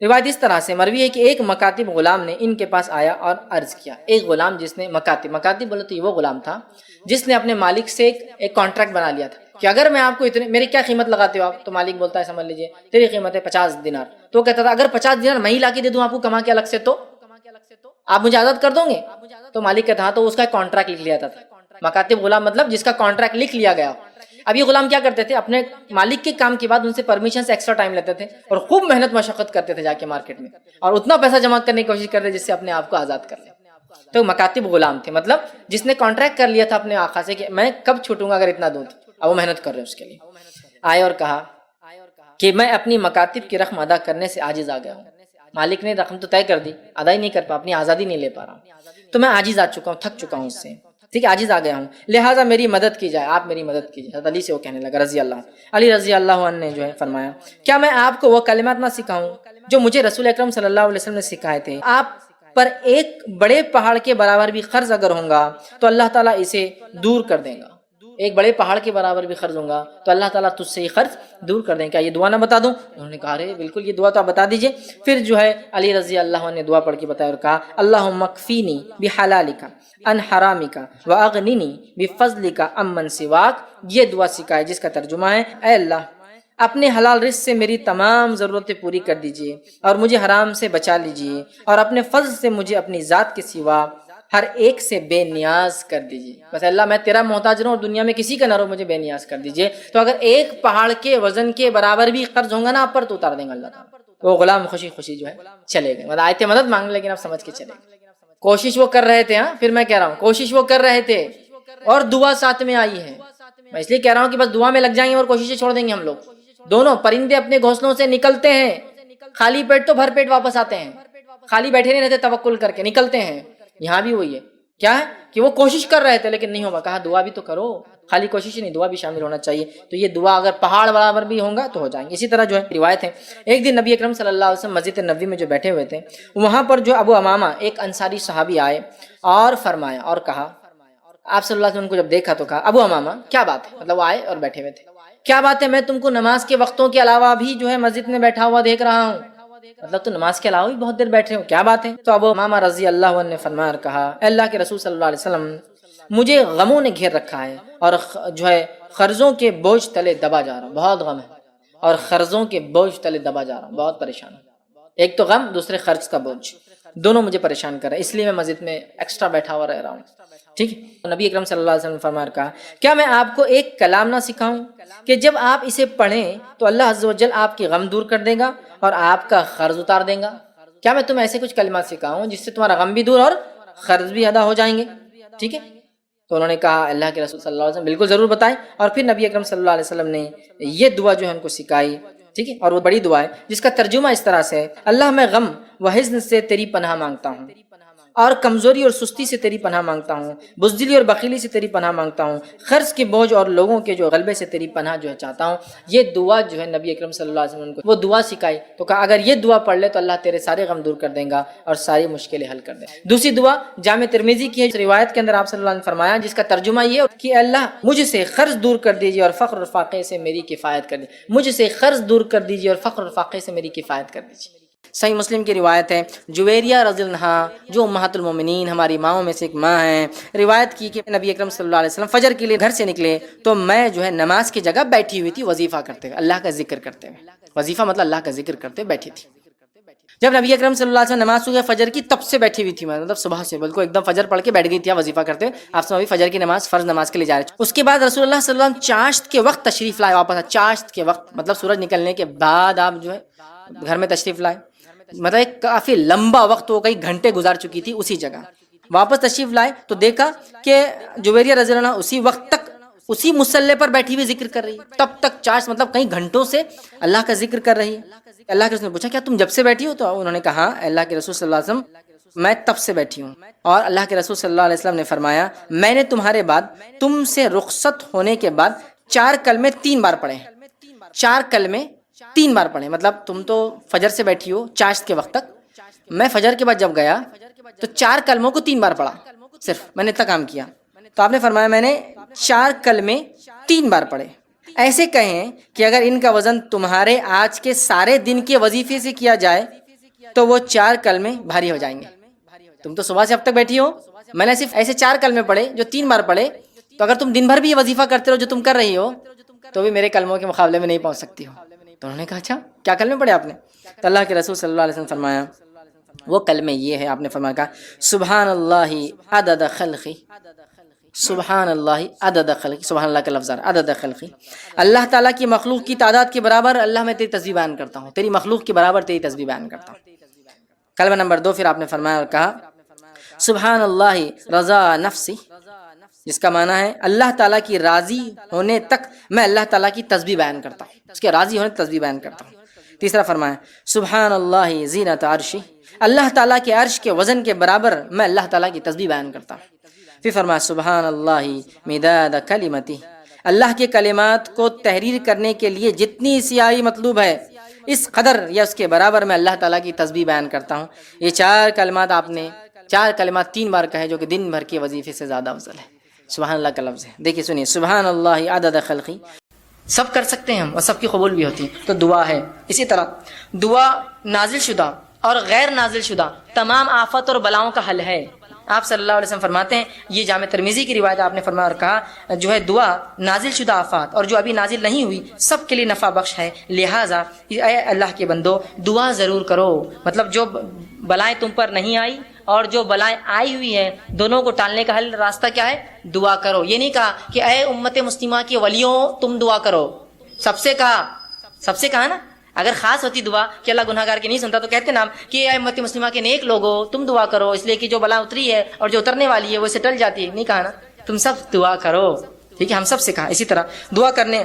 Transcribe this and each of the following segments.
روایت اس طرح سے مروی ہے کہ ایک مکاتب غلام نے ان کے پاس آیا اور عرض کیا. ایک غلام جس نے مکاتب بولے تو یہ وہ غلام تھا جس نے اپنے مالک سے ایک کانٹریکٹ بنا لیا تھا کہ اگر میں آپ کو اتنے، میری کیا قیمت لگاتے ہو آپ؟ تو مالک بولتا ہے سمجھ لیجیے تیری قیمت ہے 50 دینار. تو وہ کہتا تھا اگر 50 دینار میں ہی لا کے دے دوں آپ کو کما کے الگ سے تو آپ مجھے آزاد کر دو گے؟ تو مالک کہتا ہاں. تو اس کا کانٹریکٹ لکھ لیا تھا. مکاتب غلام مطلب جس کا کانٹریکٹ لکھ لیا گیا. اب یہ غلام کیا کرتے تھے، اپنے مالک کے کام کے بعد ان سے پرمیشن سے ایکسٹرا ٹائم لیتے تھے اور خوب محنت مشقت کرتے تھے جا کے مارکیٹ میں، اور اتنا پیسہ جمع کرنے کی کوشش کرتے جس سے اپنے آپ کو آزاد کر لیں. تو مکاتب غلام تھے، مطلب جس نے کانٹریکٹ کر لیا تھا اپنے آقا سے کہ میں کب چھوٹوں گا اگر اتنا دوں. اب وہ محنت کر رہے اس کے لیے. آئے اور کہا کہ میں اپنی مکاتب کی رقم ادا کرنے سے عاجز آ گیا ہوں. مالک نے رقم تو طے کر دی، ادا ہی نہیں کر پا، اپنی آزادی نہیں لے پا رہا ہوں، تو میں عاجز آ چکا ہوں، تھک چکا ہوں اس سے، ٹھیک ہے، عاجز آ گیا ہوں، لہٰذا میری مدد کی جائے، آپ میری مدد کیجیے. حضرت علی سے وہ کہنے لگا رضی اللہ. علی رضی اللہ عنہ نے جو ہے فرمایا کیا میں آپ کو وہ کلمات نہ سکھاؤں جو مجھے رسول اکرم صلی اللہ علیہ وسلم نے سکھائے تھے؟ آپ پر ایک بڑے پہاڑ کے برابر بھی قرض اگر ہوگا تو اللہ تعالیٰ اسے دور کر دے گا. ایک بڑے پہاڑ کے برابر بھی قرض ہوگا تو اللہ تعالیٰ تجھ سے یہ قرض دور کر دیں گے. کیا یہ دعا نہ بتا دوں؟ انہوں نے کہا ارے بالکل یہ دعا تو آپ بتا دیجئے. پھر جو ہے علی رضی اللہ عنہ نے دعا پڑھ کے بتایا اور کہا اللہم اکفینی بحلالک عن حرامک واغننی بفضلک عمن سواک. یہ دعا سکھائے جس کا ترجمہ ہے اے اللہ اپنے حلال رزق سے میری تمام ضرورتیں پوری کر دیجئے اور مجھے حرام سے بچا لیجئے، اور اپنے فضل سے مجھے اپنی ذات کے سوا ہر ایک سے بے نیاز کر دیجئے. بس اللہ میں تیرا محتاج رہوں اور دنیا میں کسی کا نہ رہو، مجھے بے نیاز کر دیجئے. تو اگر ایک پہاڑ کے وزن کے برابر بھی قرض ہوگا نا آپ پر تو اتار دیں گے اللہ تعالیٰ. وہ غلام خوشی خوشی جو ہے چلے گئے. مطلب آئے تھے مدد مانگنے لیکن آپ سمجھ کے چلے گئے. کوشش وہ کر رہے تھے، ہاں پھر میں کہہ رہا ہوں کوشش وہ کر رہے تھے اور دعا ساتھ میں آئی ہے. میں اس لیے کہہ رہا ہوں کہ بس دعا میں لگ جائیں گے اور کوششیں چھوڑ دیں گے ہم لوگ. دونوں پرندے اپنے گھونسلوں سے نکلتے ہیں خالی پیٹ تو بھر پیٹ واپس آتے ہیں، خالی بیٹھے نہیں رہتے، توکل کر کے نکلتے ہیں. یہاں بھی وہی ہے، کیا ہے کہ وہ کوشش کر رہے تھے لیکن نہیں ہوگا. کہا دعا بھی تو کرو، خالی کوشش ہی نہیں، دعا بھی شامل ہونا چاہیے. تو یہ دعا اگر پہاڑ برابر بھی ہوگا تو ہو جائیں گے. اسی طرح جو ہے روایت ہے ایک دن نبی اکرم صلی اللہ علیہ وسلم مسجد نبوی میں جو بیٹھے ہوئے تھے وہاں پر جو ابو امامہ ایک انصاری صحابی آئے اور فرمایا اور کہا، آپ صلی اللہ علیہ وسلم کو جب دیکھا تو کہا ابو امامہ کیا بات ہے؟ مطلب وہ آئے اور بیٹھے ہوئے تھے. کیا بات ہے، میں تم کو نماز کے وقتوں کے علاوہ بھی جو ہے مسجد میں بیٹھا ہوا دیکھ رہا ہوں، مطلب تو نماز کے علاوہ بھی بہت دیر بیٹھے ہو، کیا بات ہے؟ تو ابو امامہ رضی اللہ عنہ نے فرمایا اور کہا اے اللہ کے رسول صلی اللہ علیہ وسلم مجھے غموں نے گھیر رکھا ہے اور جو ہے قرضوں کے بوجھ تلے دبا جا رہا ہوں، بہت غم ہے اور قرضوں کے بوجھ تلے دبا جا رہا ہوں، بہت پریشان ہوں. ایک تو غم، دوسرے قرض کا بوجھ، دونوں مجھے پریشان کر رہے ہیں، اس لیے میں مسجد میں ایکسٹرا بیٹھا ہوا رہ رہا ہوں. ٹھیک ہے. نبی اکرم صلی اللہ علیہ وسلم نے فرمایا کہا کیا میں آپ کو ایک کلام نہ سکھاؤں کہ جب آپ اسے پڑھیں تو اللہ عز و جل آپ کی غم دور کر دے گا اور آپ کا قرض اتار دے گا؟ کیا میں تمہیں ایسے کچھ کلمات سکھاؤں جس سے تمہارا غم بھی دور اور قرض بھی ادا ہو جائیں گے؟ ٹھیک ہے. تو انہوں نے کہا اللہ کے رسول صلی اللہ علیہ وسلم بالکل ضرور بتائیں. اور پھر نبی اکرم صلی اللہ علیہ وسلم نے یہ دعا جو ہے ان کو سکھائی. ٹھیک ہے. اور وہ بڑی دعا ہے جس کا ترجمہ اس طرح سے ہے اللہ میں غم و حزن سے تیری پناہ مانگتا ہوں اور کمزوری اور سستی سے تیری پناہ مانگتا ہوں، بزدلی اور بخیلی سے تیری پناہ مانگتا ہوں، قرض کے بوجھ اور لوگوں کے جو غلبے سے تیری پناہ جو ہے چاہتا ہوں. یہ دعا جو ہے نبی اکرم صلی اللہ علیہ وسلم کو وہ دعا سکھائی. تو کہا اگر یہ دعا پڑھ لے تو اللہ تیرے سارے غم دور کر دے گا اور ساری مشکلیں حل کر دے گا. دوسری دعا جامع ترمذی کی ہے، روایت کے اندر آپ صلی اللہ علیہ وسلم نے فرمایا جس کا ترجمہ یہ ہے کہ اللہ مجھ سے قرض دور کر دیجیے اور فقر اور فاقے سے میری کفایت کر دیجیے، مجھ سے قرض دور کر دیجیے اور فقر اور فاقے سے میری کفایت کر دیجیے. صحیح مسلم کی روایت ہے جویریہ رضی اللہ عنہا جو امہات المومنین ہماری ماؤں میں سے ایک ماں ہیں، روایت کی کہ نبی اکرم صلی اللہ علیہ وسلم فجر کے لیے گھر سے نکلے تو میں جو ہے نماز کی جگہ بیٹھی ہوئی تھی وظیفہ کرتے ہوئے، اللہ کا ذکر کرتے ہوئے. وظیفہ مطلب اللہ کا ذکر کرتے بیٹھی تھی. جب نبی اکرم صلی اللہ علیہ وسلم نماز صبح فجر کی تب سے بیٹھی ہوئی تھی، مطلب صبح سے بالکل ایک دم فجر پڑھ کے بیٹھ گئی تھی وظیفہ کرتے ہوئے. آپ سب فجر کی نماز فرض نماز کے لیے جا رہے. اس کے بعد رسول اللہ صلی اللہ علیہ وسلم چاشت کے وقت تشریف لائے واپس. چاشت کے وقت مطلب سورج نکلنے کے بعد آپ جو ہے گھر میں تشریف لائے، مطلب ایک کافی لمبا وقت، وہ کئی گھنٹے گزار چکی تھی اسی جگہ. واپس تشریف لائے تو دیکھا کہ جویریہ رضی اللہ عنہ اسی وقت تک اسی مسلح پر بیٹھی ہوئی ذکر کر رہی ہے. تب تک چارج مطلب کئی گھنٹوں سے اللہ کا ذکر کر رہی ہے. اللہ کے رسول نے پوچھا کیا تم جب سے بیٹھی ہو؟ تو انہوں نے کہا اللہ کے رسول صلی اللہ علیہ وسلم میں تب سے بیٹھی ہوں. اور اللہ کے رسول صلی اللہ علیہ وسلم نے فرمایا میں نے تمہارے بعد تم سے رخصت ہونے کے بعد 4 کلمے 3 بار پڑھے. 4 کلمے 3 بار پڑھے، مطلب تم تو فجر سے بیٹھی ہو چاشت کے وقت تک، میں فجر کے بعد جب گیا تو 4 کلموں کو 3 بار پڑھا، صرف میں نے اتنا کام کیا. تو آپ نے فرمایا میں نے 4 کلمے 3 بار پڑھے. ایسے کہیں کہ اگر ان کا وزن تمہارے آج کے سارے دن کے وظیفے سے کیا جائے تو وہ 4 کلمے بھاری ہو جائیں گے. تم تو صبح سے اب تک بیٹھی ہو, میں نے صرف ایسے 4 کلمے پڑھے جو 3 بار پڑھے, تو اگر تم دن بھر بھی یہ وظیفہ کرتے رہو جو تم کر رہی ہو تو بھی میرے کلموں کے مقابلے میں نہیں پہنچ سکتی ہو. تو انہوں نے کہا اچھا کیا کلمے پڑھے آپ نے؟ تو اللہ کے رسول صلی اللہ علیہ وسلم فرمایا وہ کلمے یہ ہے, آپ نے فرمایا کہا سبحان اللہ عدد خلقی, سبحان اللہ عدد خلقی, سبحان اللہ کا لفظ عدد خلقی, اللہ تعالیٰ کی مخلوق کی تعداد کے برابر اللہ میں تیری تسبیح بیان کرتا ہوں, تیری مخلوق کے برابر تیری تسبیح بیان کرتا ہوں. کلمہ نمبر 2 پھر آپ نے فرمایا اور کہا سبحان اللہ رضا نفسی, جس کا معنی ہے اللہ تعالیٰ کی راضی ہونے تک میں اللہ تعالیٰ کی تسبیح بیان کرتا ہوں, اس کے راضی ہونے تک تسبیح بیان کرتا ہوں. تیسرا فرمایا سبحان اللہ زینت عرشی, اللہ تعالیٰ کے عرش کے وزن کے برابر میں اللہ تعالیٰ کی تسبیح بیان کرتا ہوں. پھر فرمایا سبحان اللہ مداد کلمتی, اللہ کے کلمات کو تحریر کرنے کے لیے جتنی سیاہی مطلوب ہے اس قدر یا اس کے برابر میں اللہ تعالیٰ کی تسبیح بیان کرتا ہوں. یہ 4 کلمات آپ نے 4 کلمات 3 بار کہے جو کہ دن بھر کے وظیفے سے زیادہ افضل ہے. سبحان اللہ کا لفظ ہے. دیکھیے سنیے سبحان اللہ عدد خلقی, سب کر سکتے ہیں ہم اور سب کی قبول بھی ہوتی ہے, تو دعا ہے. اسی طرح دعا نازل شدہ اور غیر نازل شدہ تمام آفت اور بلاؤں کا حل ہے. آپ صلی اللہ علیہ وسلم فرماتے ہیں, یہ جامع ترمذی کی روایت, آپ نے فرمایا اور کہا جو ہے دعا نازل شدہ آفات اور جو ابھی نازل نہیں ہوئی سب کے لیے نفع بخش ہے, لہٰذا اے اللہ کے بندو دعا ضرور کرو. مطلب جو بلائیں تم پر نہیں آئی اور جو بلائیں آئی ہوئی ہیں دونوں کو ٹالنے کا حل راستہ کیا ہے؟ دعا کرو. یہ نہیں کہا کہ اے امت مسلمہ کے ولیوں تم دعا کرو, سب سے کہا نا. اگر خاص ہوتی دعا کہ اللہ گناہ گار کی نہیں سنتا تو کہتے نام کہ اے امت مسلمہ کے نیک لوگو تم دعا کرو, اس لیے کہ جو بلا اتری ہے اور جو اترنے والی ہے وہ اسے ٹل جاتی ہے. نہیں کہا نا, تم سب دعا کرو. ٹھیک ہے, ہم سب سے کہا. اسی طرح دعا کرنے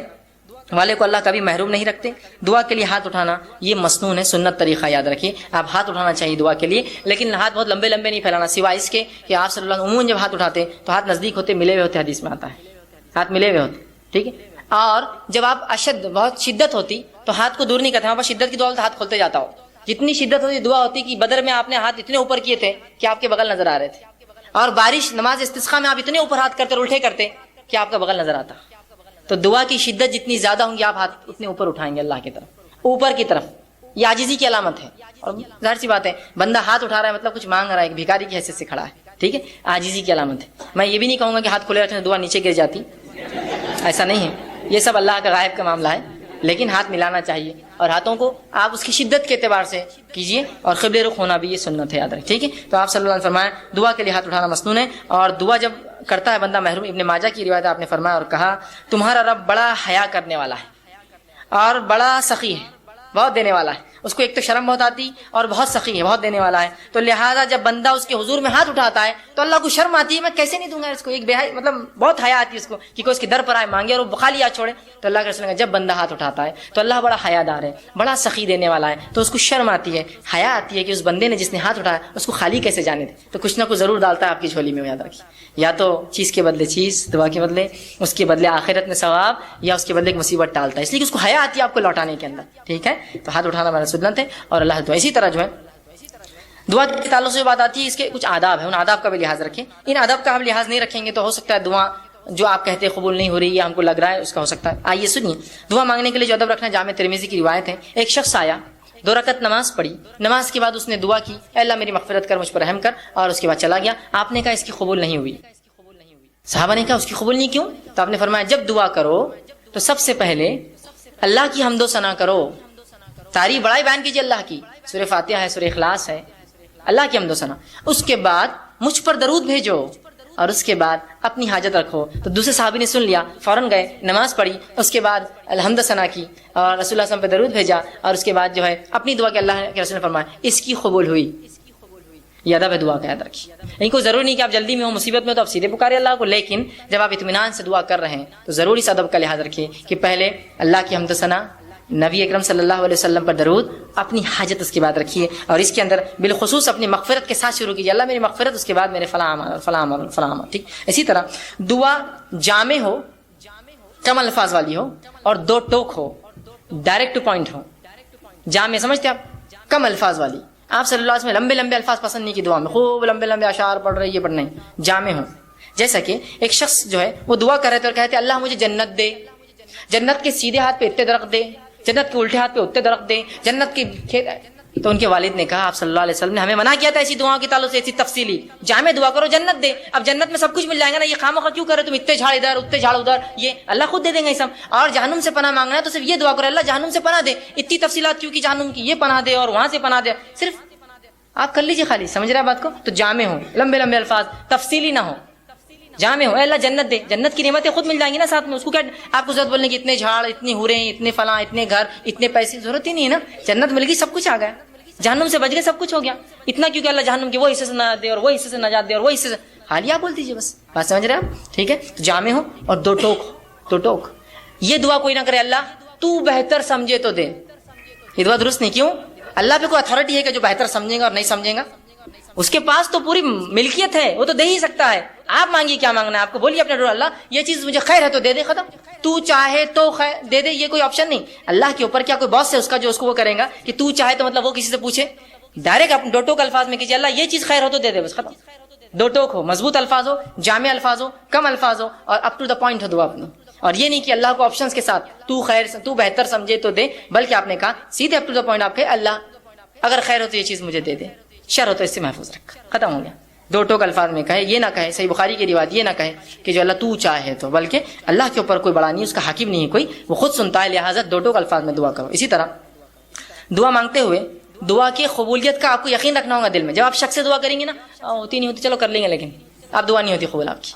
والے کو اللہ کبھی محروم نہیں رکھتے. دعا کے لیے ہاتھ اٹھانا یہ مسنون ہے, سنت طریقہ یاد رکھیے. آپ ہاتھ اٹھانا چاہیے دعا کے لیے, لیکن ہاتھ بہت لمبے نہیں پھیلانا, سوائے اس کے کہ آپ صلی اللہ علیہ وسلم عموماً جب ہاتھ اٹھاتے تو ہاتھ نزدیک ہوتے, ملے ہوئے ہوتے, حدیث میں آتا ہے ہاتھ ملے ہوئے ہوتے. ٹھیک ہے, اور جب آپ بہت شدت ہوتی تو ہاتھ کو دور نہیں کرتے, وہاں پر شدت کی دعا ہاتھ کھولتے جاتا ہو. جتنی شدت ہوتی دعا ہوتی کہ بدر میں آپ نے ہاتھ اتنے اوپر کیے تھے کہ آپ کے بغل نظر آ رہے تھے, اور بارش نماز استسقاء میں آپ اتنے اوپر ہاتھ کرتے الٹے کرتے کہ آپ کا بغل نظر آتا. تو دعا کی شدت جتنی زیادہ ہوں گی آپ ہاتھ اتنے اوپر اٹھائیں گے اللہ کی طرف, اوپر کی طرف. یہ عاجزی کی علامت ہے, اور ظاہر سی بات ہے بندہ ہاتھ اٹھا رہا ہے مطلب کچھ مانگ رہا ہے, ایک بھکاری کی حیثیت سے کھڑا ہے. ٹھیک ہے, عاجزی کی علامت ہے. میں یہ بھی نہیں کہوں گا کہ ہاتھ کھلے رکھنے دعا نیچے گر جاتی, ایسا نہیں ہے, یہ سب اللہ کا غائب کا معاملہ ہے. لیکن ہاتھ ملانا چاہیے, اور ہاتھوں کو آپ اس کی شدت کے اعتبار سے کیجیے, اور قبلے رخ ہونا بھی یہ سنت ہے, یاد رکھیں. ٹھیک ہے, تو آپ صلی اللہ علیہ وسلم فرمایا دعا کے لیے ہاتھ اٹھانا مسنون ہے, اور دعا جب کرتا ہے بندہ محروم. ابن ماجہ کی روایت آپ نے فرمایا اور کہا تمہارا رب بڑا حیا کرنے والا ہے اور بڑا سخی ہے, بہت دینے والا ہے. اس کو ایک تو شرم بہت آتی اور بہت سخی ہے, بہت دینے والا ہے. تو لہٰذا جب بندہ اس کے حضور میں ہاتھ اٹھاتا ہے تو اللہ کو شرم آتی ہے, میں کیسے نہیں دوں گا اس کو, ایک مطلب بہت حیا آتی ہے اس کو کہ کوئی اس کے در پر آئے مانگے اور وہ خالی ہاتھ چھوڑے. تو اللہ کے رسول نے جب بندہ ہاتھ اٹھاتا ہے تو اللہ بڑا حیا دار ہے, بڑا سخی دینے والا ہے, تو اس کو شرم آتی ہے, حیا آتی ہے کہ اس بندے نے جس نے ہاتھ اٹھایا اس کو خالی کیسے جانے دے. تو کچھ نہ کچھ ضرور ڈالتا ہے آپ کی جھولی میں, یاد رکھیے. یا تو چیز کے بدلے چیز, دعا کے بدلے, اس کے بدلے آخرت میں ثواب, یا اس کے بدلے ایک مصیبت ٹالتا ہے, اس لیے کہ اس کو حیا آتی ہے آپ کو لوٹانے کے اندر. ٹھیک ہے, تو ہاتھ اٹھانا ہمارا سنت ہے, اور اللہ دعا. اسی طرح جو ہے دعا کے تعلق سے بات آتی ہے, اس کے کچھ آداب ہیں, ان آداب کا بھی لحاظ رکھیں. ان آداب کا ہم لحاظ نہیں رکھیں گے تو ہو سکتا ہے دعا جو آپ کہتے ہیں قبول نہیں ہو رہی ہے, ہم کو لگ رہا ہے اس کا ہو سکتا ہے. آئیے سنیے, دعا مانگنے کے لیے جو ادب رکھنا, جامع ترمذی کی روایت ہے, ایک شخص آیا, 2 رکعت نماز پڑھی, نماز کے بعد اس نے دعا کی اے اللہ میری مغفرت کر, مجھ پر رحم کر, اور اس کے بعد چلا گیا. آپ نے کہا اس کی قبول نہیں ہوئی. صحابہ نے کہا اس کی قبول نہیں کیوں؟ تو آپ نے فرمایا جب دعا کرو تو سب سے پہلے اللہ کی حمد و ثنا کرو, تعریف بڑائی بیان کیجیے اللہ کی. سورہ فاتحہ ہے, سورہ اخلاص ہے, اللہ کی حمد و ثنا. اس کے بعد مجھ پر درود بھیجو, اور اس کے بعد اپنی حاجت رکھو. تو دوسرے صحابی نے سن لیا, فوراً گئے, نماز پڑھی, اس کے بعد الحمد ثنا کی, اور رسول اللہ صلی اللہ علیہ وسلم پہ درود بھیجا, اور اس کے بعد جو ہے اپنی دعا کے اللہ کے رسول نے فرمایا اس کی قبول ہوئی. یہ ادب ہے دعا کا, یاد رکھیے. نہیں کوئی ضروری نہیں کہ آپ جلدی میں ہو, مصیبت میں تو آپ سیدھے پکارے اللہ کو, لیکن جب آپ اطمینان سے دعا کر رہے ہیں تو ضرور اس ادب کا لحاظ رکھیے کہ پہلے اللہ کی حمد و ثنا, نبی اکرم صلی اللہ علیہ وسلم پر درود, اپنی حاجت اس کے بعد رکھیے, اور اس کے اندر بالخصوص اپنی مغفرت کے ساتھ شروع کیجیے, اللہ میری مغفرت, اس کے بعد میرے فلاں عمل. ٹھیک. اسی طرح دعا جامع ہو, کم الفاظ والی ہو, اور 2 ٹوک ہو, ڈائریکٹ ٹو پوائنٹ ہو. جامع سمجھتے آپ, کم الفاظ والی. آپ صلی اللہ علیہ وسلم لمبے الفاظ پسند نہیں کی دعا میں, خوب لمبے اشعار پڑھ رہے, یہ پڑھ نہیں, جامع ہو. جیسا کہ ایک شخص جو ہے وہ دعا کر رہے تھے اور کہتے اللہ مجھے جنت دے, جنت کے سیدھے ہاتھ پہ اتنے درخت دے, جنت کے الٹے ہاتھ پہ اتنے درخت دے, جنت کے کھیت, تو ان کے والد نے کہا آپ صلی اللہ علیہ وسلم نے ہمیں منع کیا تھا ایسی دعاؤں کے تعلق سے ایسی تفصیلی، جامع دعا کرو جنت دے. اب جنت میں سب کچھ مل جائے گا نا، یہ خواہ مخواہ کیوں کر رہے تم اتنے جھاڑ ادھر اتنے جھاڑ ادھر، یہ اللہ خود دے دیں گے یہ سب. اور جہنم سے پناہ مانگنا ہے تو صرف یہ دعا کرو اللہ جہنم سے پناہ دے. اتنی تفصیلات کیوں کہ جہنم کی یہ پناہ دے اور وہاں سے پناہ دے، صرف آپ کر لیجیے خالی. سمجھ رہے ہیں بات کو؟ تو جامع ہو، لمبے لمبے الفاظ، تفصیلی نہ ہو، جامع ہو. اے اللہ جنت دے، جنت کی نعمتیں خود مل جائیں گی نا ساتھ میں. اس کو کیا آپ کو ضرورت بولنے کی اتنے جھاڑ اتنی حوریں اتنے فلاں اتنے گھر اتنے پیسے، ضرورت ہی نہیں ہے نا. جنت مل گئی، سب کچھ آ گیا، جہنم سے بچ گئے، سب کچھ ہو گیا. اتنا کیوں کہ اللہ جہنم کے وہ حصے سے نجات دے اور وہ حصے سے نجات دے اور وہ حصے سے، حالیہ بول دیجیے بس. بات سمجھ رہے ہیں آپ؟ ٹھیک ہے. تو جامع ہو اور دو ٹوک. یہ دعا کوئی نہ کرے اللہ تو بہتر سمجھے تو دے، یہ دعا درست نہیں. کیوں؟ اللہ پہ کوئی اتھارٹی ہے کہ جو بہتر سمجھے گا اور نہیں سمجھے گا؟ اس کے پاس تو پوری ملکیت ہے، وہ تو دے ہی سکتا ہے. آپ مانگیے کیا مانگنا ہے آپ کو، بولیے اپنے ڈور اللہ یہ چیز مجھے خیر ہے تو دے دے، ختم. تو چاہے تو خیر دے دے، یہ کوئی آپشن نہیں. اللہ کے اوپر کیا کوئی باس ہے اس کا جو اس کو وہ کرے گا کہ تو چاہے تو مطلب وہ کسی سے پوچھے؟ ڈائریکٹ اپنے دو ٹوک الفاظ میں کیجیے اللہ یہ چیز خیر ہو تو دے دے، بس ختم. دو ٹوک ہو، مضبوط الفاظ ہو، جامع الفاظ ہو، کم الفاظ ہو اور اپ ٹو دا پوائنٹ ہو دعا اپنی. اور یہ نہیں کہ اللہ کو آپشنز کے ساتھ تو بہتر سمجھے تو دے، بلکہ آپ نے کہا سیدھے اپ ٹو دا پوائنٹ. آپ کہے اللہ اگر خیر ہو تو یہ چیز مجھے دے دے، شر ہو تو اس سے محفوظ رکھ، ختم ہو گیا. دو ٹوک الفاظ میں کہے، یہ نہ کہے صحیح بخاری کی روایت یہ نہ کہے کہ جو اللہ تو چاہے تو، بلکہ اللہ کے اوپر کوئی بڑا نہیں، اس کا حاکم نہیں ہے کوئی، وہ خود سنتا ہے، لہٰذا دو ٹوک الفاظ میں دعا کرو. اسی طرح دعا مانگتے ہوئے دعا کی قبولیت کا آپ کو یقین رکھنا ہوگا دل میں. جب آپ شک سے دعا کریں گے نا، ہوتی نہیں ہوتی چلو کر لیں گے، لیکن اب دعا نہیں ہوتی قبول آپ کی،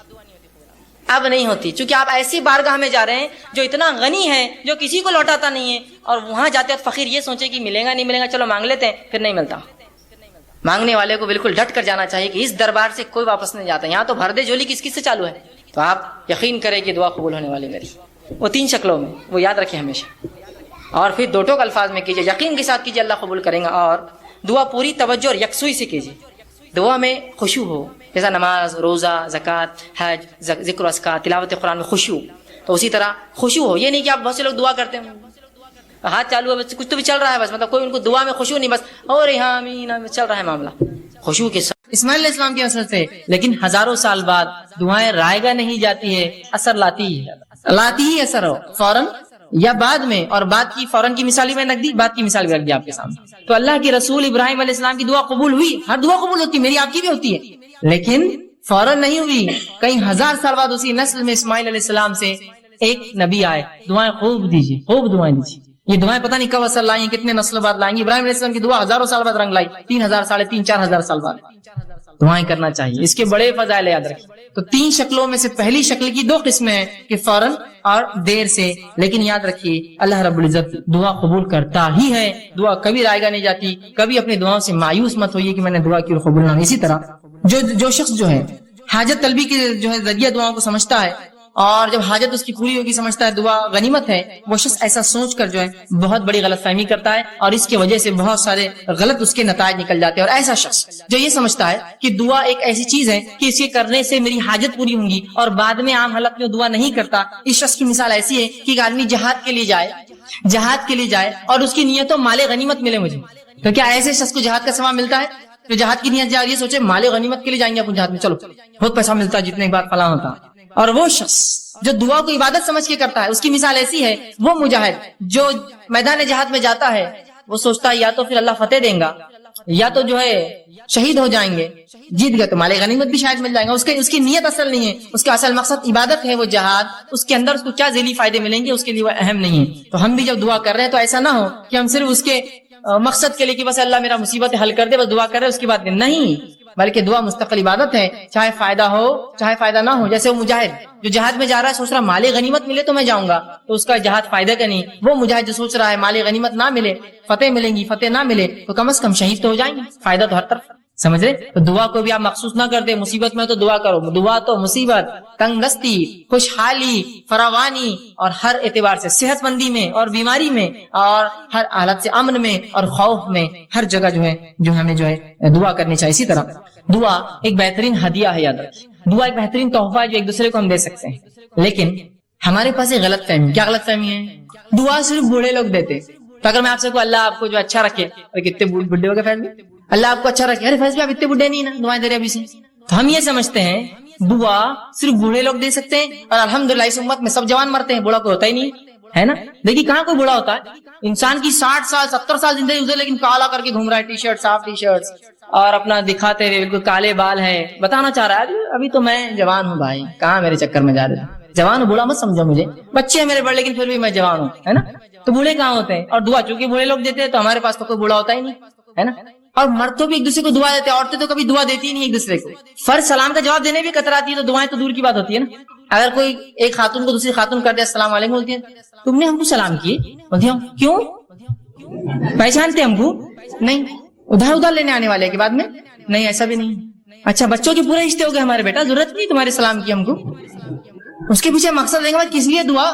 اب نہیں ہوتی، چونکہ آپ ایسی بارگاہ میں جا رہے ہیں جو اتنا غنی ہے، جو کسی کو لوٹاتا نہیں ہے. اور وہاں جاتے وقت فقیر یہ سوچے کہ ملے گا نہیں ملے گا، چلو مانگ لیتے ہیں، پھر نہیں ملتا. مانگنے والے کو بالکل ڈٹ کر جانا چاہیے کہ اس دربار سے کوئی واپس نہیں جاتا. یہاں تو بھر دے جھولی کس کس سے چالو ہے. تو آپ یقین کریں کہ دعا قبول ہونے والی میری، وہ 3 شکلوں میں، وہ یاد رکھیں ہمیشہ. اور پھر دو ٹوک الفاظ میں کیجیے، یقین کے ساتھ کیجیے اللہ قبول کریں گا. اور دعا پوری توجہ اور یکسوئی سے کیجیے، دعا میں خشوع ہو، جیسا نماز، روزہ، زکوٰۃ، حج، ذکر و اذکار، تلاوت قرآن میں خشوع، تو اسی طرح خشوع ہو. یہ نہیں کہ آپ بہت سے لوگ دعا کرتے ہیں ہاتھ چالو ہے، کچھ تو بھی چل رہا ہے بس، مطلب کوئی ان کو دعا میں خشوع نہیں، بس اور یہاں آمین چل رہا ہے معاملہ. خشوع کے ساتھ اسماعیل علیہ السلام کی اثر سے، لیکن ہزاروں سال بعد دعائیں رائے گاہ نہیں جاتی ہے، اثر لاتی ہی اثر ہو فوراً یا بعد میں. اور بعد کی فوراً کی مثال میں رکھ دی، بعد کی مثال بھی رکھ دی آپ کے سامنے. تو اللہ کے رسول ابراہیم علیہ السلام کی دعا قبول ہوئی، ہر دعا قبول ہوتی ہے، میری آپ کی بھی ہوتی ہے، لیکن فوراً نہیں ہوئی. کئی ہزار سال بعد اسی نسل میں اسماعیل علیہ السلام سے ایک نبی آئے. دعائیں خوب دیجیے، خوب دعائیں دیجیے. یہ دعائیں پتہ نہیں کب اثر لائیں، کتنے نسل بعد لائیں گی. ابراہیم علیہ السلام کی دعا ہزاروں سال بعد رنگ لائی، 3000 3,500 4,000 سال بعد. دعائیں کرنا چاہیے، اس کے بڑے فضائل یاد رکھیں. تو 3 شکلوں میں سے پہلی شکل کی 2 قسمیں ہیں کہ فوراً اور دیر سے. لیکن یاد رکھیے اللہ رب العزت دعا قبول کرتا ہی ہے، دعا کبھی رائے گا نہیں جاتی. کبھی اپنی دعاؤں سے مایوس مت ہوئیے کہ میں نے دعا کی اور قبول نہ ہوئی. اسی طرح جو شخص جو ہے حاجت طلبی کے جو ہے ذریعہ دعاؤں کو سمجھتا ہے، اور جب حاجت اس کی پوری ہوگی سمجھتا ہے دعا غنیمت ہے، وہ شخص ایسا سوچ کر جو ہے بہت بڑی غلط فہمی کرتا ہے، اور اس کی وجہ سے بہت سارے غلط اس کے نتائج نکل جاتے ہیں. اور ایسا شخص جو یہ سمجھتا ہے کہ دعا ایک ایسی چیز ہے کہ اس کے کرنے سے میری حاجت پوری ہوں گی، اور بعد میں عام حالت میں دعا نہیں کرتا، اس شخص کی مثال ایسی ہے کہ ایک آدمی جہاد کے لیے جائے اور اس کی نیت ہو مال غنیمت ملے مجھے. تو کیا ایسے شخص کو جہاد کا ثواب ملتا ہے؟ تو جہاد کی نیت جاری سوچے مال غنیمت کے لیے جائیں گے اپنے جہاد میں، چلو بہت پیسہ ملتا ہے جتنے ایک بار فلاں ہوتا. اور وہ شخص جو دعا کو عبادت سمجھ کے کرتا ہے، اس کی مثال ایسی ہے، وہ مجاہد جو میدان جہاد میں جاتا ہے، وہ سوچتا ہے یا تو پھر اللہ فتح دیں گا، یا تو جو ہے شہید ہو جائیں گے، جیت گئے تو مال غنیمت بھی شاید مل جائیں گا. اس کی نیت اصل نہیں ہے، اس کا اصل مقصد عبادت ہے، وہ جہاد، اس کے اندر اس کو کیا ذیلی فائدے ملیں گے اس کے لیے وہ اہم نہیں ہے. تو ہم بھی جب دعا کر رہے ہیں تو ایسا نہ ہو کہ ہم صرف اس کے مقصد کے لیے کہ بس اللہ میرا مصیبت حل کر دے، بس دعا کر رہے اس کی بات نہیں، بلکہ دعا مستقل عبادت ہے، چاہے فائدہ ہو چاہے فائدہ نہ ہو. جیسے وہ مجاہد جو جہاد میں جا رہا ہے سوچ رہا مال غنیمت ملے تو میں جاؤں گا، تو اس کا جہاد فائدہ کا نہیں. وہ مجاہد جو سوچ رہا ہے مال غنیمت نہ ملے، فتح ملیں گی، فتح نہ ملے تو کم از کم شہید تو ہو جائیں گے، فائدہ تو ہر طرف. سمجھ رہے؟ تو دعا کو بھی آپ مخصوص نہ کر دیں، مصیبت میں تو دعا کرو. دعا تو مصیبت، تنگ دستی، خوشحالی، فراوانی اور ہر اعتبار سے، صحت مندی میں اور بیماری میں اور ہر حالت سے امن میں اور خوف میں، ہر جگہ جو ہمیں جو ہے دعا کرنی چاہیے. اسی طرح دعا ایک بہترین ہدیہ ہے، یاد رکھیں دعا ایک بہترین تحفہ ہے جو ایک دوسرے کو ہم دے سکتے ہیں. لیکن ہمارے پاس ایک غلط فہمی. کیا غلط فہمی ہے؟ دعا صرف بوڑھے لوگ دیتے. تو اگر میں آپ سے کہوں اللہ آپ کو جو اچھا رکھے، کتنے بڈھے ہو گئے فیض بھی، اللہ آپ کو اچھا رکھے، ارے فیض بھی آپ اتنے بڈھے نہیں نا، دعائیں دے رہے ابھی سے. تو ہم یہ سمجھتے ہیں دعا صرف بوڑھے لوگ دے سکتے ہیں، اور الحمدللہ اس امت میں سب جوان مرتے ہیں، بوڑھا کوئی ہوتا ہی نہیں ہے نا. دیکھیے کہاں کوئی بوڑھا ہوتا ہے, انسان کی 60 سال 70 سال زندگی گزرے لیکن کالا کر کے گھوم رہا ہے, ٹی شرٹ صاف ٹی شرٹ اور اپنا دکھاتے ہوئے بالکل کالے بال ہیں, بتانا چاہ رہا ہے ابھی تو میں جوان ہوں بھائی, کہاں میرے چکر میں جا رہے ہیں. جوان ہوں, بوڑھا مت سمجھو مجھے, بچے ہیں میرے بڑے لیکن پھر بھی میں جوان ہوں, ہے نا. تو بوڑھے کہاں ہوتے ہیں, اور دعا چونکہ بوڑھے لوگ دیتے ہیں تو ہمارے پاس تو کوئی بوڑھا ہوتا ہی نہیں, ہے نا. اور مرد تو بھی ایک دوسرے کو دعا دیتے ہیں, عورتیں تو کبھی دعا دیتی ہی نہیں ایک دوسرے کو. فرض سلام کا جواب دینے بھی کتراتی ہے تو دعائیں تو دور کی بات ہوتی ہے نا. اگر کوئی ایک خاتون کو دوسری خاتون کر دے السلام علیکم, بولتی ہے تم نے ہم کو سلام کیے, بولتی ہوں کیوں, پہچانتے ہم کو نہیں, ادھر لینے آنے والے کے بعد میں نہیں, ایسا بھی نہیں. اچھا بچوں کے پورے رشتے ہو گئے ہمارے, بیٹا ضرورت نہیں تمہارے سلام کی ہم کو. اس کے پیچھے مقصد دیں گے کس لیے دعا,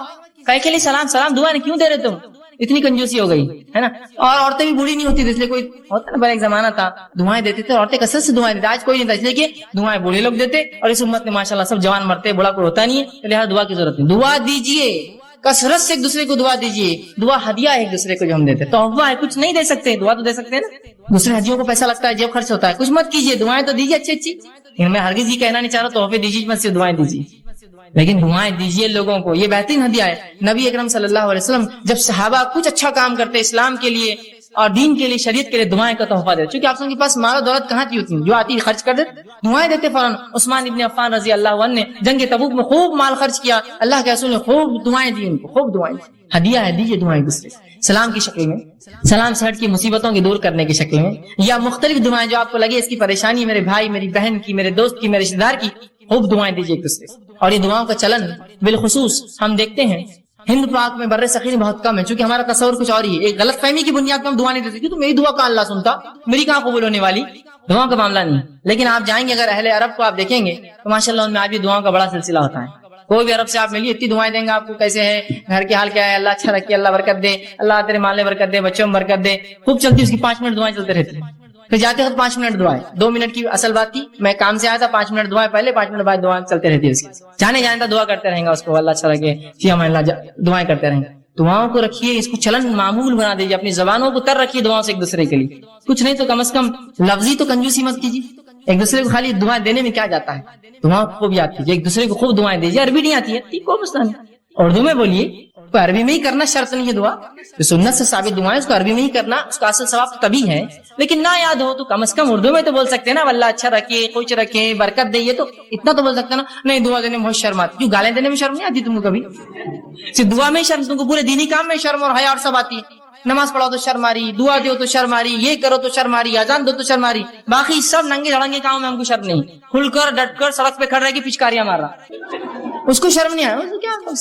کہے کے لیے سلام, سلام دعا نہیں کیوں دے رہے تم, اتنی کنجوسی ہو گئی, ہے نا. اور عورتیں بھی بوڑھی نہیں ہوتی, اس لیے کوئی ہوتا نا, ایک زمانہ تھا دعائیں دیتے تھے عورتیں کثرت سے دعائیں دیتے, آج کوئی نہیں تھا, اس لیے کہ دعائیں بوڑھے لوگ دیتے اور اس امت میں ماشاءاللہ سب جوان مرتے, بوڑھا کوئی ہوتا نہیں ہے, لہٰذا دعا کی ضرورت نہیں. دعا دیجیے کثرت سے, ایک دوسرے کو دعا دیجیے, دعا ہدیہ ہے ایک دوسرے کو جو ہم دیتے, تحفہ ہے, کچھ نہیں دے سکتے, دعا تو دے سکتے ہیں نا. دوسرے ہدیوں کو پیسہ لگتا ہے, جیب خرچ ہوتا ہے, کچھ مت کیجیے, دعائیں تو دیجیے اچھی اچھی. میں ہرگز یہ کہنا نہیں چاہ رہا تحفے دیجیے مت, صرف دعائیں دیجیے, لیکن دعائیں دیجیے لوگوں کو, یہ بہترین ہدیہ ہے. نبی اکرم صلی اللہ علیہ وسلم جب صحابہ کچھ اچھا کام کرتے اسلام کے لیے اور دین کے لیے, شریعت کے لیے, دعائیں کا تحفہ دیتے, کیونکہ آپ کے پاس مال و دولت کہاں کی ہوتی, جو آتی خرچ کر دیتے, دعائیں دیتے فوراً. عثمان ابن عفان رضی اللہ عنہ نے جنگ تبوک میں خوب مال خرچ کیا, اللہ کے رسول نے خوب دعائیں دی ان کو, خوب دعائیں. ہدیہ ہے, دیجیے دعائیں دوسرے, سلام کی شکل میں, سلام سے ہٹ کی مصیبتوں کی دور کرنے کی شکل میں, یا مختلف دعائیں جو آپ کو لگے اس کی پریشانی میرے بھائی میری بہن کی, میرے دوست کی, میرے رشتے دار کی, خوب دعائیں دیجیے ایک دوسرے. اور یہ دعاؤں کا چلن بالخصوص ہم دیکھتے ہیں ہند پاک میں, بر صغیر میں بہت کم ہے, چونکہ ہمارا تصور کچھ اور ہی ہے. ایک غلط فہمی کی بنیاد پر ہم دعا نہیں دیتے, تو میری دعا کہاں اللہ سنتا, میری کہاں قبول ہونے والی, دعاؤں کا معاملہ نہیں. لیکن آپ جائیں گے اگر اہل عرب کو آپ دیکھیں گے تو ماشاءاللہ ان میں آج بھی دعاؤں کا بڑا سلسلہ ہوتا ہے. کوئی بھی عرب سے آپ ملیے اتنی دعائیں دیں گے آپ کو, کیسے ہے, گھر کے حال کیا ہے, اللہ اچھا رکھے, اللہ برکت دے, اللہ تیرے مال میں برکت دے, بچوں میں برکت دے, خوب چلتی, اس کی 5 منٹ دعائیں چلتے رہتی. پھر جاتے وقت 5 منٹ دعائیں, 2 منٹ کی اصل بات تھی, میں کام سے آیا تھا, 5 منٹ دعائیں پہلے, 5 منٹ بعد دعائیں چلتے رہتی ہے. اس کی جانے جانے دعا کرتے رہیں گا اس کو, اللہ اچھا لگے, دعائیں کرتے رہیں گے. دعاؤں کو رکھیے, اس کو چلن معمول بنا دیجیے, اپنی زبانوں کو تر رکھیے دعاؤں سے ایک دوسرے کے لیے. کچھ نہیں تو کم از کم لفظی تو کنجوسی مت کیجیے, ایک دوسرے کو خالی دعائیں دینے میں کیا جاتا ہے, دعاؤں کو خوب یاد کیجیے, ایک دوسرے کو خوب دعائیں دیجیے. عربی نہیں آتی ہے کوئی مسئلہ نہیں, اردو میں بولیے, کوئی عربی میں ہی کرنا شرط نہیں ہے. دعا جو سنت سے ثابت دعائیں اس کو عربی میں ہی کرنا, اس کا اصل ثواب تبھی ہے. لیکن نہ یاد ہو تو کم از کم اردو میں تو بول سکتے ہیں نا, اللہ اچھا رکھے, خوش رکھے, برکت دے, یہ تو اتنا تو بول سکتے ہیں نا. نہیں, دعا دینے میں بہت شرم آتی, کیوں گالیں دینے میں شرم نہیں آتی تم کو کبھی, صرف دعا میں شرم, تم کو پورے دینی کام میں شرم اور حیا اور سب آتی ہے. نماز پڑھو تو شرم آ رہی, دعا دو تو شرم آ رہی, یہ کرو تو شرم آ رہی, اذان دو تو شرم آ رہی, باقی سب ننگے دھڑنگے کاموں میں ہم کو شرم نہیں. کھل کر ڈٹ کر سڑک پہ کھڑ رہے کی پچکاریاں مار رہا, اس کو شرم نہیں آیا, کیا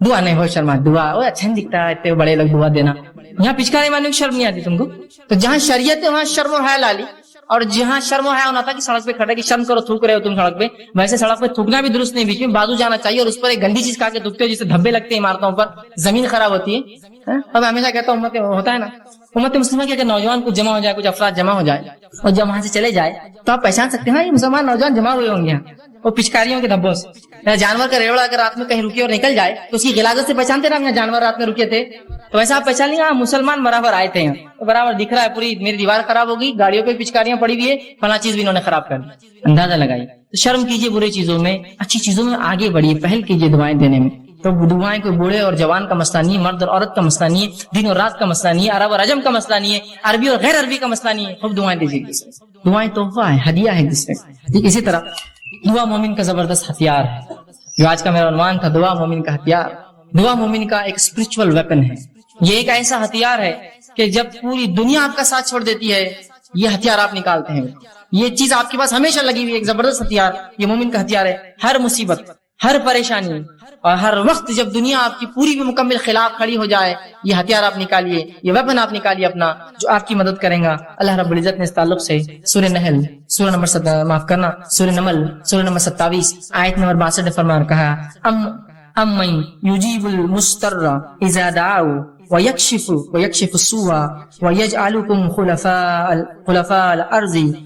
دعا نہیں بہت شرم آتی, دعا اچھا نہیں دکھتا ہے, اتنے بڑے لوگ دعا دینا, یہاں پچکارے مارنے کی شرم نہیں آتی تم کو. تو جہاں شریعت ہے وہاں شرم اور حیا لالی, اور جہاں شرم و حیا ہونا تھا کہ سڑک پہ کھڑے کی شرم کرو, تھوک رہے ہو تم سڑک پہ, ویسے سڑک پہ تھوکنا بھی درست نہیں, بیچ میں بازو جانا چاہیے, اور اس پر ایک گندی چیز کھا کے تھوکتے ہو جسے دھبے لگتے ہیں عمارتوں پر, زمین خراب ہوتی ہے. اب ہمیشہ کہتا ہوں امت ہوتا ہے نا, امت مسلمہ کے اگر نوجوان کچھ جمع ہو جائے, کچھ افراد جمع ہو جائے اور جب وہاں سے چلے جائے تو آپ پہچان سکتے ہیں نا یہ مسلمان نوجوان جمع ہوئے ہوں گے وہ پچکاریوں کے دھبوں سے. جانور کا ریوڑا اگر رات میں کہیں رکے اور نکل جائے تو اس کی غلاظت سے پہچانتے نا, جانور رات میں رکے تھے, تو ویسا آپ پہچان لیں گے مسلمان برابر آئے تھے, برابر دکھ رہا ہے, پوری میری دیوار خراب ہوگی, گاڑیوں پہ پچکاریاں پڑی ہوئی ہے, فلاں چیز بھی انہوں نے خراب کر دی, اندازہ لگائیے. تو شرم کیجیے برے چیزوں میں, اچھی چیزوں میں آگے بڑھیے, پہل کیجیے دعائیں دینے میں. تو دعائیں کوئی بوڑھے اور جوان کا مسئلہ نہیں ہے, مرد اور عورت کا مسئلہ نہیں ہے, دن اور رات کا مسئلہ نہیں ہے, عرب اور عجم کا مسئلہ نہیں ہے, عربی اور غیر عربی کا مسئلہ نہیں ہے. خوب دعائیں دیجیے, دعائیں تحفہ ہے, ہدیہ ہے جس میں. اسی طرح دعا مومن کا زبردست ہتھیار ہے, جو آج کا میرا عنوان تھا, دعا مومن کا ہتھیار. دعا مومن کا ایک اسپرچل ویپن ہے, یہ ایک ایسا ہتھیار ہے کہ جب پوری دنیا آپ کا ساتھ چھوڑ دیتی ہے یہ ہتھیار آپ نکالتے ہیں, یہ چیز آپ کے پاس ہمیشہ لگی ہوئی ہے, ایک زبردست ہتھیار, یہ مومن کا ہتھیار ہے. ہر مصیبت, ہر پریشانی اور ہر وقت جب دنیا آپ کی پوری بھی مکمل خلاف کھڑی ہو جائے, یہ ہتھیار آپ نکالیے, یہ ویپن آپ نکالیے اپنا, جو آپ کی مدد کریں گا. اللہ رب العزت نے اس تعلق سے سورہ نحل سورہ نمبر سورہ نمل سورہ نمبر 27 آیت نمبر 62 فرمان کہا, امن یجیب المضطر اذا دعاؤ ويكشف السوء ويجعلكم خلفاء الارض